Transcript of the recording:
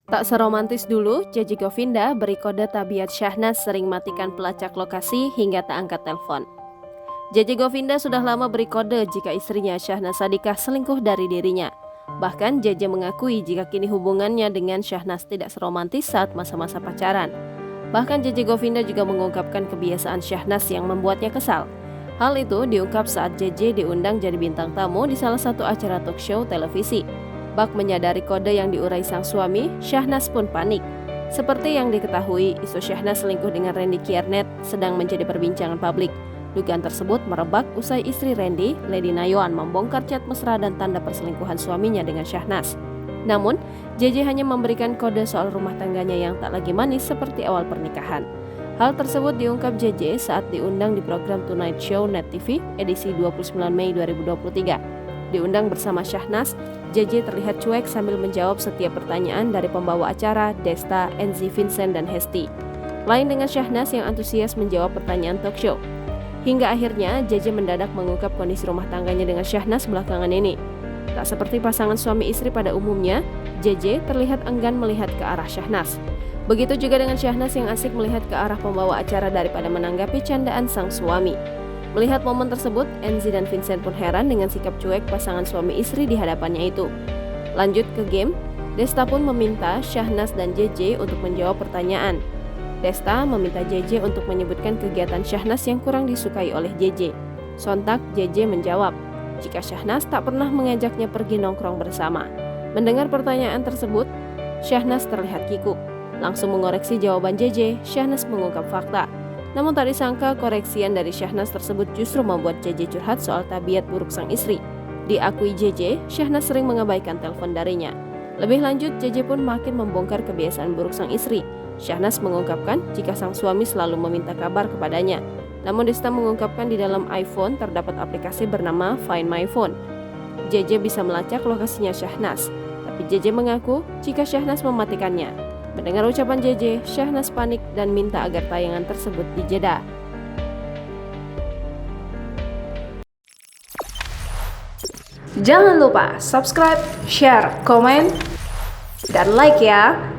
Tak seromantis dulu, JJ Govinda beri kode tabiat Syahnas sering matikan pelacak lokasi hingga tak angkat telepon. JJ Govinda sudah lama beri kode jika istrinya Syahnas Sadiqah selingkuh dari dirinya. Bahkan JJ mengakui jika kini hubungannya dengan Syahnas tidak seromantis saat masa-masa pacaran. Bahkan JJ Govinda juga mengungkapkan kebiasaan Syahnas yang membuatnya kesal. Hal itu diungkap saat JJ diundang jadi bintang tamu di salah satu acara talk show televisi. Bak menyadari kode yang diurai sang suami, Syahnas pun panik. Seperti yang diketahui, isu Syahnas selingkuh dengan Randy Kiernet sedang menjadi perbincangan publik. Dugaan tersebut merebak usai istri Randy, Lady Nayoan, membongkar chat mesra dan tanda perselingkuhan suaminya dengan Syahnas. Namun, JJ hanya memberikan kode soal rumah tangganya yang tak lagi manis seperti awal pernikahan. Hal tersebut diungkap JJ saat diundang di program Tonight Show Net TV edisi 29 Mei 2023. Diundang bersama Syahnas, JJ terlihat cuek sambil menjawab setiap pertanyaan dari pembawa acara, Desta, Enzi, Vincent, dan Hesti. Lain dengan Syahnas yang antusias menjawab pertanyaan talk show. Hingga akhirnya, JJ mendadak mengungkap kondisi rumah tangganya dengan Syahnas belakangan ini. Tak seperti pasangan suami istri pada umumnya, JJ terlihat enggan melihat ke arah Syahnas. Begitu juga dengan Syahnas yang asik melihat ke arah pembawa acara daripada menanggapi candaan sang suami. Melihat momen tersebut, Enzi dan Vincent pun heran dengan sikap cuek pasangan suami istri di hadapannya itu. Lanjut ke game, Desta pun meminta Syahnas dan JJ untuk menjawab pertanyaan. Desta meminta JJ untuk menyebutkan kegiatan Syahnas yang kurang disukai oleh JJ. Sontak JJ menjawab, jika Syahnas tak pernah mengajaknya pergi nongkrong bersama. Mendengar pertanyaan tersebut, Syahnas terlihat kikuk. Langsung mengoreksi jawaban JJ, Syahnas mengungkap fakta. Namun tak disangka koreksian dari Syahnas tersebut justru membuat JJ curhat soal tabiat buruk sang istri. Diakui JJ, Syahnas sering mengabaikan telepon darinya. Lebih lanjut, JJ pun makin membongkar kebiasaan buruk sang istri. Syahnas mengungkapkan jika sang suami selalu meminta kabar kepadanya. Namun Desta mengungkapkan di dalam iPhone terdapat aplikasi bernama Find My Phone. JJ bisa melacak lokasinya Syahnas, tapi JJ mengaku jika Syahnas mematikannya. Mendengar ucapan JJ, Syahnas panik dan minta agar tayangan tersebut dijeda. Jangan lupa subscribe, share, komen, dan like ya!